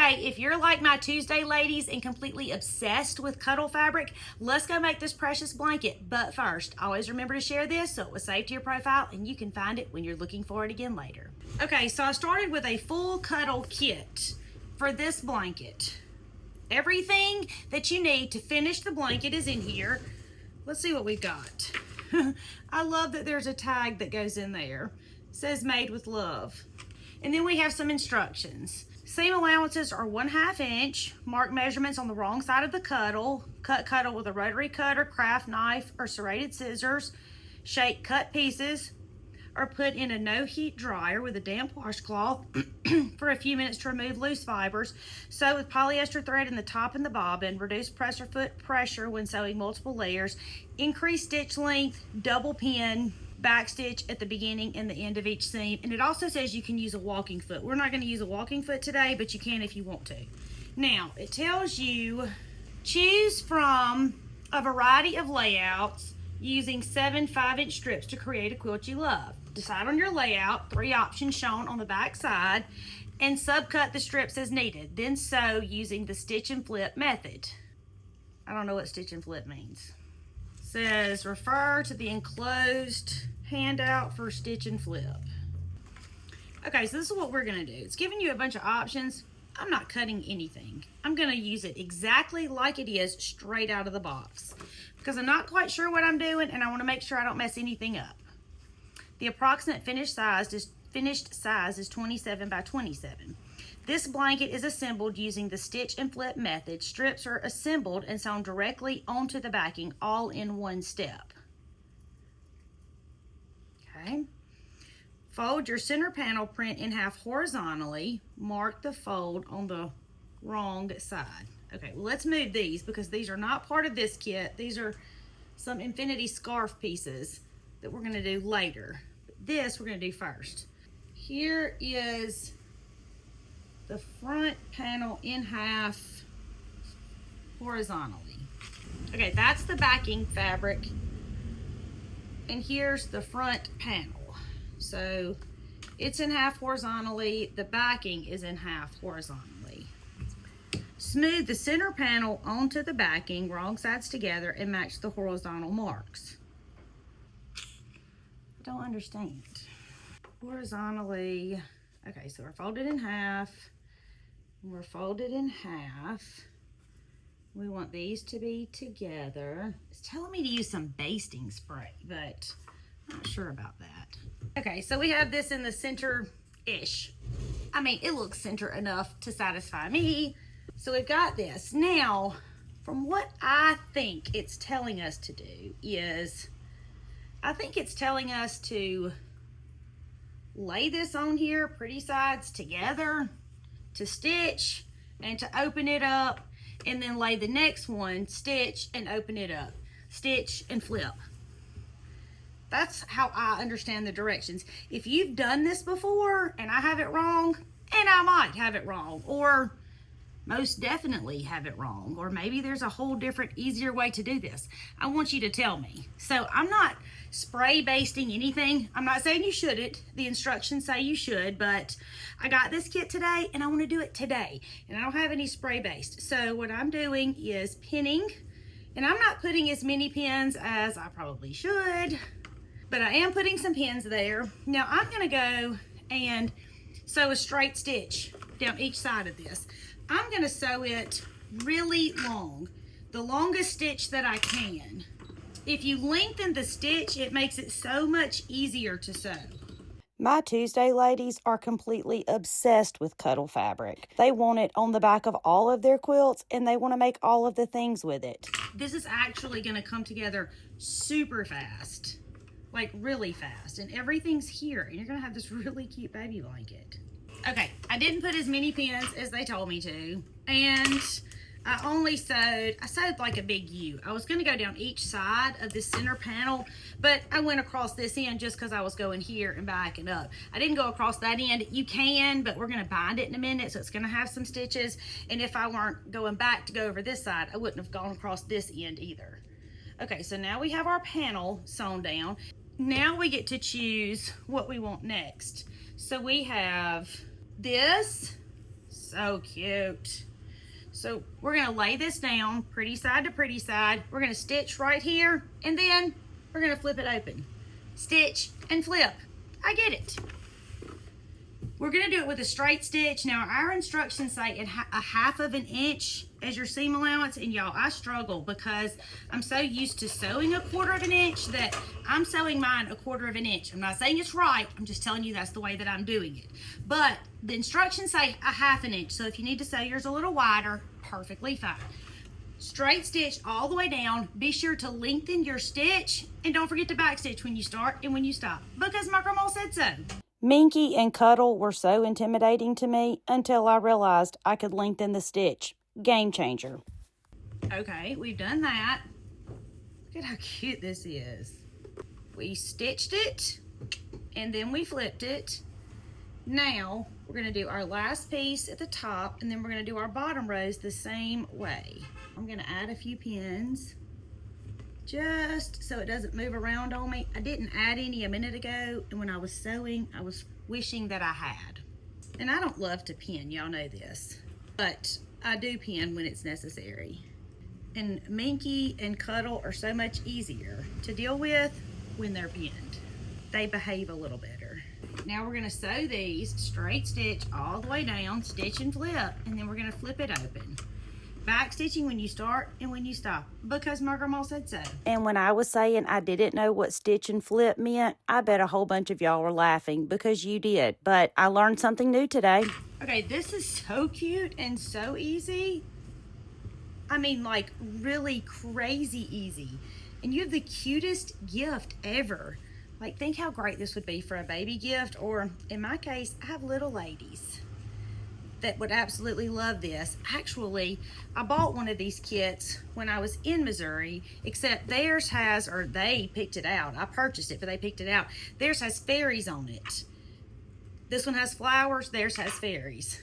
Hey, if you're like my Tuesday ladies and completely obsessed with Cuddle fabric, let's go make this precious blanket. But first, always remember to share this so it was saved to your profile and you can find it when you're looking for it again later. Okay, so I started with a full Cuddle kit for this blanket. Everything that you need to finish the blanket is in here. Let's see what we've got. I love that there's a tag that goes in there. It says made with love. And then we have some instructions. Seam allowances are 1/2 inch. Mark measurements on the wrong side of the cuddle. Cut cuddle with a rotary cutter, craft knife, or serrated scissors. Shake cut pieces or put in a no heat dryer with a damp washcloth for a few minutes to remove loose fibers. Sew with polyester thread in the top and the bobbin. Reduce presser foot pressure when sewing multiple layers. Increase stitch length, double pin, backstitch at the beginning and the end of each seam. And it also says you can use a walking foot. We're not going to use a walking foot today, but you can if you want to. Now, it tells you choose from a variety of layouts using 7 5-inch strips to create a quilt you love. Decide on your layout, 3 options shown on the back side, and subcut the strips as needed. Then sew using the stitch and flip method. I don't know what stitch and flip means. Says refer to the enclosed handout for stitch and flip. Okay, so this is what we're gonna do. It's giving you a bunch of options. I'm not cutting anything. I'm gonna use it exactly like it is straight out of the box because I'm not quite sure what I'm doing and I wanna make sure I don't mess anything up. The approximate finished size is 27 by 27. This blanket is assembled using the stitch and flip method. Strips are assembled and sewn directly onto the backing, all in one step. Okay. Fold your center panel print in half horizontally. Mark the fold on the wrong side. Okay, well, let's move these because these are not part of this kit. These are some infinity scarf pieces that we're gonna do later. This we're gonna do first. Here is the front panel in half horizontally. Okay, that's the backing fabric. And here's the front panel. So it's in half horizontally, the backing is in half horizontally. Smooth the center panel onto the backing, wrong sides together, and match the horizontal marks. I don't understand. Horizontally, okay, so we're folded in half. We're folded in half. We want these to be together. It's telling me to use some basting spray, but I'm not sure about that. Okay, so we have this in the center-ish. I mean, it looks center enough to satisfy me. So we've got this. Now, from what I think it's telling us to do is, I think it's telling us to lay this on here, pretty sides together, to stitch and to open it up, and then lay the next one, stitch and open it up, stitch and flip. That's how I understand the directions. If you've done this before and I have it wrong, and I might have it wrong, or most definitely have it wrong, or maybe there's a whole different, easier way to do this, I want you to tell me. So I'm not spray basting anything. I'm not saying you shouldn't. The instructions say you should, but I got this kit today and I want to do it today, and I don't have any spray based. So what I'm doing is pinning, and I'm not putting as many pins as I probably should, but I am putting some pins there. Now I'm going to go and sew a straight stitch down each side of this. I'm going to sew it really long, the longest stitch that I can. If you lengthen the stitch, it makes it so much easier to sew. My Tuesday ladies are completely obsessed with Cuddle fabric. They want it on the back of all of their quilts, and they want to make all of the things with it. This is actually going to come together super fast, like really fast, and everything's here, and you're going to have this really cute baby blanket. Okay, I didn't put as many pins as they told me to, and I sewed like a big U. I was going to go down each side of this center panel, but I went across this end just because I was going here and backing up. I didn't go across that end. You can, but we're going to bind it in a minute, so it's going to have some stitches, and if I weren't going back to go over this side, I wouldn't have gone across this end either. Okay, so now we have our panel sewn down. Now we get to choose what we want next. So we have this, So cute. So we're gonna lay this down pretty side to pretty side. We're gonna stitch right here, and then we're gonna flip it open. Stitch and flip. I get it. We're gonna do it with a straight stitch. Now our instructions say a 1/2 inch as your seam allowance, and y'all, I struggle because I'm so used to sewing a 1/4 inch that I'm sewing mine a 1/4 inch. I'm not saying it's right, I'm just telling you that's the way that I'm doing it. But the instructions say a 1/2 inch, so if you need to sew yours a little wider, perfectly fine. Straight stitch all the way down. Be sure to lengthen your stitch, and don't forget to back stitch when you start and when you stop, because my grandma said so. Minky and Cuddle were so intimidating to me until I realized I could lengthen the stitch. Game changer. Okay, we've done that. Look at how cute this is. We stitched it, and then we flipped it. Now, we're gonna do our last piece at the top, and then we're gonna do our bottom rows the same way. I'm gonna add a few pins, just so it doesn't move around on me. I didn't add any a minute ago, and when I was sewing, I was wishing that I had. And I don't love to pin, y'all know this, but I do pin when it's necessary. And Minky and Cuddle are so much easier to deal with when they're pinned. They behave a little better. Now we're gonna sew these straight stitch all the way down, stitch and flip, and then we're gonna flip it open. Back stitching when you start and when you stop, because my grandma said so. And when I was saying I didn't know what stitch and flip meant, I bet a whole bunch of y'all were laughing, because you did. But I learned something new today. Okay, this is so cute and so easy. I mean, like, really crazy easy. And you have the cutest gift ever. Like, think how great this would be for a baby gift, or in my case, I have little ladies that would absolutely love this. Actually, I bought one of these kits when I was in Missouri, except theirs has, or they picked it out. I purchased it, but they picked it out. Theirs has fairies on it. This one has flowers, theirs has fairies.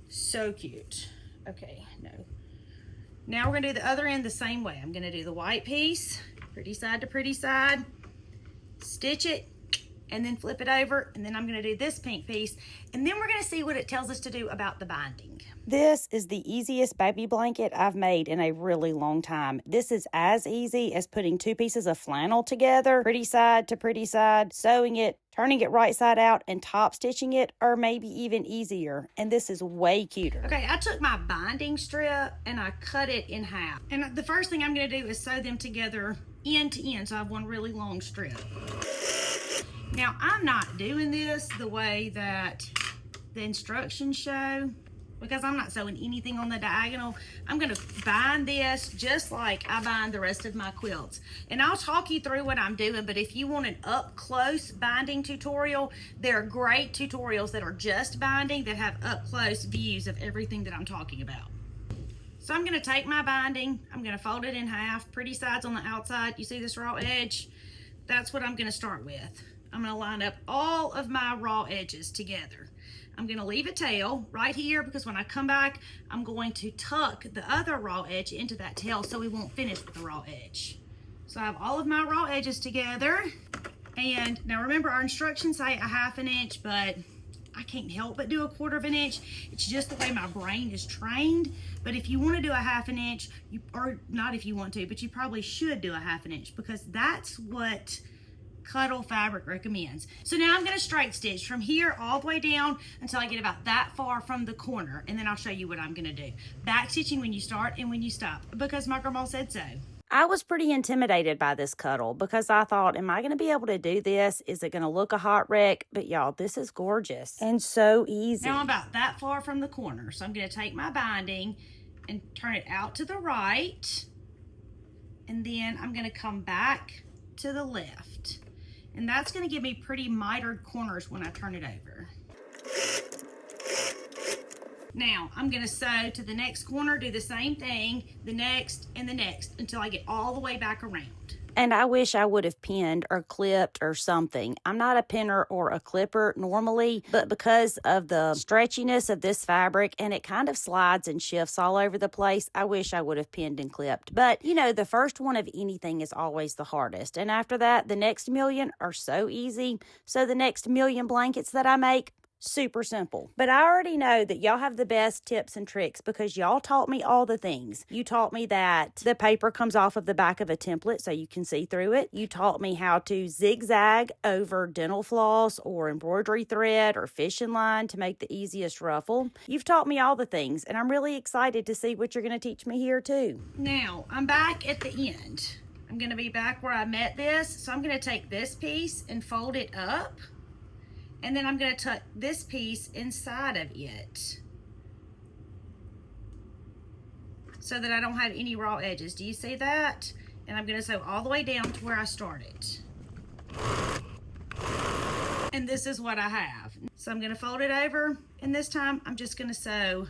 So cute. Okay, no. Now we're gonna do the other end the same way. I'm gonna do the white piece, pretty side to pretty side, stitch it, and then flip it over, and then I'm gonna do this pink piece, and then we're gonna see what it tells us to do about the binding. This is the easiest baby blanket I've made in a really long time. This is as easy as putting 2 pieces of flannel together, pretty side to pretty side, sewing it, turning it right side out, and top stitching it, or maybe even easier. And this is way cuter. Okay, I took my binding strip and I cut it in half. And the first thing I'm gonna do is sew them together end to end, so I have one really long strip. Now, I'm not doing this the way that the instructions show, because I'm not sewing anything on the diagonal. I'm gonna bind this just like I bind the rest of my quilts. And I'll talk you through what I'm doing, but if you want an up-close binding tutorial, there are great tutorials that are just binding that have up-close views of everything that I'm talking about. So I'm gonna take my binding, I'm gonna fold it in half, pretty sides on the outside. You see this raw edge? That's what I'm gonna start with. I'm gonna line up all of my raw edges together. I'm gonna leave a tail right here, because when I come back, I'm going to tuck the other raw edge into that tail so we won't finish with the raw edge. So I have all of my raw edges together. And now remember, our instructions say a 1/2 inch, but I can't help but do a 1/4 inch. It's just the way my brain is trained. But if you want to do a 1/2 inch, or not if you want to, but you probably should do a 1/2 inch, because that's what Cuddle Fabric recommends. So now I'm going to straight stitch from here all the way down until I get about that far from the corner, and then I'll show you what I'm going to do. Back stitching when you start and when you stop, because my grandma said so. I was pretty intimidated by this Cuddle, because I thought, am I going to be able to do this? Is it going to look a hot wreck? But y'all, this is gorgeous and so easy. Now I'm about that far from the corner, so I'm going to take my binding and turn it out to the right, and then I'm going to come back to the left. And that's going to give me pretty mitered corners when I turn it over. Now, I'm going to sew to the next corner, do the same thing, the next, and the next, until I get all the way back around. And I wish I would have pinned or clipped or something. I'm not a pinner or a clipper normally, but because of the stretchiness of this fabric, and it kind of slides and shifts all over the place, I wish I would have pinned and clipped. But, you know, the first one of anything is always the hardest. And after that, the next million are so easy. So the next million blankets that I make, super simple. But I already know that y'all have the best tips and tricks because y'all taught me all the things. You taught me that the paper comes off of the back of a template so you can see through it. You taught me how to zigzag over dental floss or embroidery thread or fishing line to make the easiest ruffle. You've taught me all the things, and I'm really excited to see what you're going to teach me here too. Now, I'm back at the end. I'm going to be back where I met this, so I'm going to take this piece and fold it up. And then I'm going to tuck this piece inside of it so that I don't have any raw edges. Do you see that? And I'm going to sew all the way down to where I started. And this is what I have. So I'm going to fold it over, and this time I'm just going to sew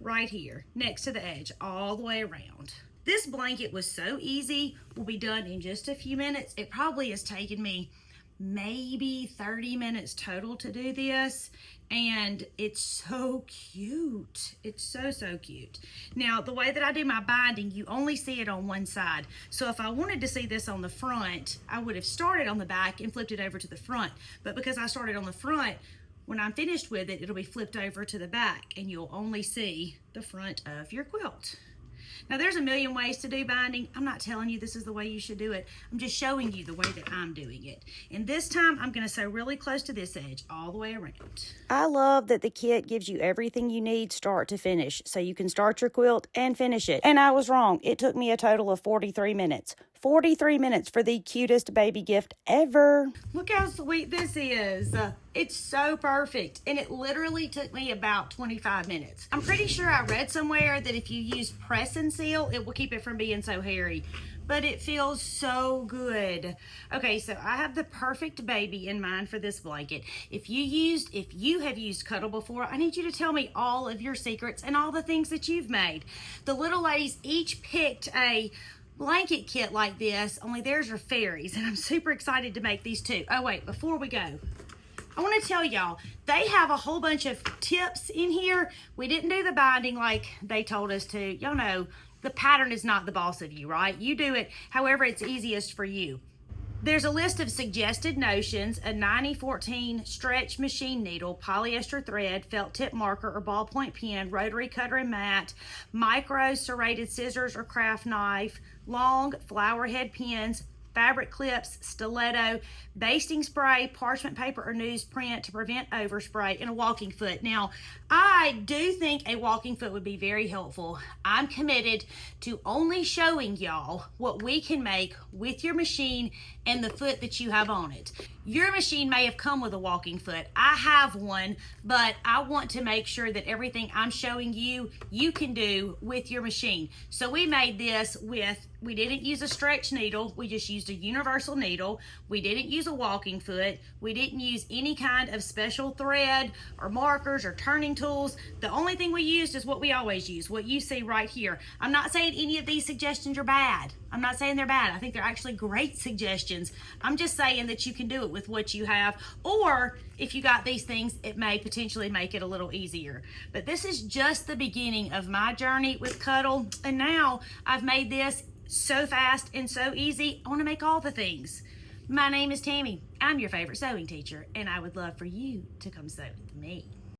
right here next to the edge all the way around. This blanket was so easy. We'll be done in just a few minutes. It probably has taken me maybe 30 minutes total to do this, and it's so cute. It's so cute. Now, the way that I do my binding, you only see it on one side. So if I wanted to see this on the front, I would have started on the back and flipped it over to the front. But because I started on the front, when I'm finished with it, it'll be flipped over to the back, and you'll only see the front of your quilt. Now, there's a million ways to do binding. I'm not telling you this is the way you should do it. I'm just showing you the way that I'm doing it. And this time, I'm going to sew really close to this edge all the way around. I love that the kit gives you everything you need start to finish, so you can start your quilt and finish it. And I was wrong. It took me a total of 43 minutes. 43 minutes for the cutest baby gift ever. Look how sweet this is. It's so perfect, and it literally took me about 25 minutes. I'm pretty sure I read somewhere that if you use press and seal, it will keep it from being so hairy, but it feels so good. Okay, so I have the perfect baby in mind for this blanket. If you have used Cuddle before, I need you to tell me all of your secrets and all the things that you've made. The little ladies each picked a blanket kit like this, only theirs are fairies, and I'm super excited to make these too. Oh wait, before we go, I want to tell y'all, they have a whole bunch of tips in here. We didn't do the binding like they told us to. Y'all know the pattern is not the boss of you, right? You do it however it's easiest for you. There's a list of suggested notions: a 9014 stretch machine needle, polyester thread, felt tip marker or ballpoint pen, rotary cutter and mat, micro serrated scissors or craft knife, long flower head pins, fabric clips, stiletto, basting spray, parchment paper or newsprint to prevent overspray, and a walking foot. Now, I do think a walking foot would be very helpful. I'm committed to only showing y'all what we can make with your machine and the foot that you have on it. Your machine may have come with a walking foot. I have one, but I want to make sure that everything I'm showing you, you can do with your machine. So we made this with, we didn't use a stretch needle, we just used a universal needle. We didn't use a walking foot. We didn't use any kind of special thread or markers or turning tools. The only thing we used is what we always use, what you see right here. I'm not saying any of these suggestions are bad. I'm not saying they're bad. I think they're actually great suggestions. I'm just saying that you can do it with what you have, or if you got these things, it may potentially make it a little easier. But this is just the beginning of my journey with Cuddle, and now I've made this so fast and so easy. I want to make all the things. My name is Tammy. I'm your favorite sewing teacher, and I would love for you to come sew with me.